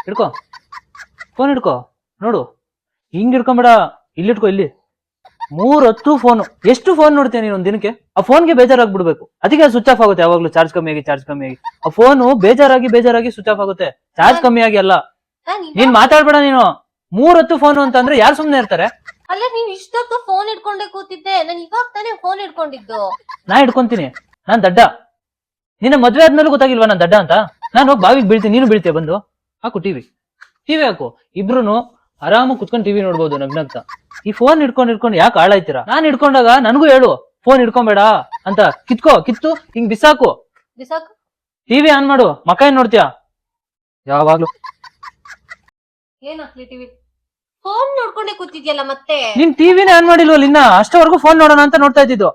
ಹಿಡ್ಕೋ, phone ಹಿಡ್ಕೋ, ನೋಡು ಹಿಂಗ್ ಹಿಡ್ಕೊಂಬೇಡ, ಇಲ್ಲಿ ಇಟ್ಕೋ, ಇಲ್ಲಿ 3 ಹೊತ್ತು ಫೋನು. ಎಷ್ಟು ಫೋನ್ ನೋಡ್ತೀಯ ನೀನು ಒಂದ್ ದಿನಕ್ಕೆ? ಆ ಫೋನ್ಗೆ ಬೇಜಾರಾಗ್ಬಿಡ್ಬೇಕು, ಅದಕ್ಕೆ ಸ್ವಿಚ್ ಆಫ್ ಆಗುತ್ತೆ ಯಾವಾಗ್ಲೂ, ಚಾರ್ಜ್ ಕಮ್ಮಿ ಆಗಿ. ಆ ಫೋನು ಬೇಜಾರಾಗಿ ಸ್ವಿಚ್ ಆಫ್ ಆಗುತ್ತೆ, ಚಾರ್ಜ್ ಕಮ್ಮಿ ಆಗಿ ಅಲ್ಲ. ನೀನ್ ಮಾತಾಡ್ಬೇಡ ನೀನು. 3 ಹೊತ್ತು ಫೋನು ಅಂತಂದ್ರೆ ಯಾರು ಸುಮ್ನೆ ಇರ್ತಾರೆ? ಅಲ್ಲ, ನೀನ್ ಇಷ್ಟೊತ್ತು ಫೋನ್ ಹಿಡ್ಕೊಂಡೆ ಕೂತಿದ್ದೆ, ನಾನು ಇವಾಗ ತಾನೇ ಫೋನ್ ಹಿಡ್ಕೊಂಡಿದ್ದು. ನಾ ಹಿಡ್ಕೊಂತೀನಿ, ನಾನ್ ದಡ್ಡ. ನಿನ್ನ ಮದ್ವೆ ಆದ್ಮೇಲೆ ಗೊತ್ತಾಗಿಲ್ವಾ ನಾನ್ ದಡ್ಡ ಅಂತ? ನಾನು ಹೋಗಿ ಬಾವಿಗೆ ಬೀಳ್ತೀನಿ, ನೀನು ಬೀಳ್ತೀಯ ಬಂದು. ಹಾಕು ಟಿವಿ ಹಾಕು, ಇಬ್ರು ಆರಾಮ ಕುತ್ಕೊಂಡು ಟಿವಿ ನೋಡ್ಬೋದು ನಗ್ನಗ್ತಾ. ಈ ಫೋನ್ ಹಿಡ್ಕೊಂಡು ಯಾಕೆ ಹಾಳಾಯ್ತೀರಾ? ನಾನ್ ಹಿಡ್ಕೊಂಡಾಗ ನನಗೂ ಹೇಳು ಫೋನ್ ಹಿಡ್ಕೊಂಬೇಡ ಅಂತ. ಕಿತ್ತು ಹಿಂಗ್ ಬಿಸಾಕು. ಟಿವಿ ಆನ್ ಮಾಡು, ಮಕ್ಕ ಏನ್ ನೋಡ್ತೀಯ ಯಾವಾಗ್ಲೂ? ಏನ್ ಹಾಕ್ಲಿ ಟಿವಿ? ಫೋನ್ ನೋಡ್ಕೊಂಡೆ ಕೂತಿದ್ಯಲ್ಲ ಮತ್ತೆ. ನೀನ್ ಟಿವಿನೇ ಆನ್ ಮಾಡಿಲ್ವಲ್ಲ ಇನ್ನ? ಅಷ್ಟವರೆಗೂ ಫೋನ್ ನೋಡೋಣ ಅಂತ ನೋಡ್ತಾ ಇದ್ದಿದ್ದು.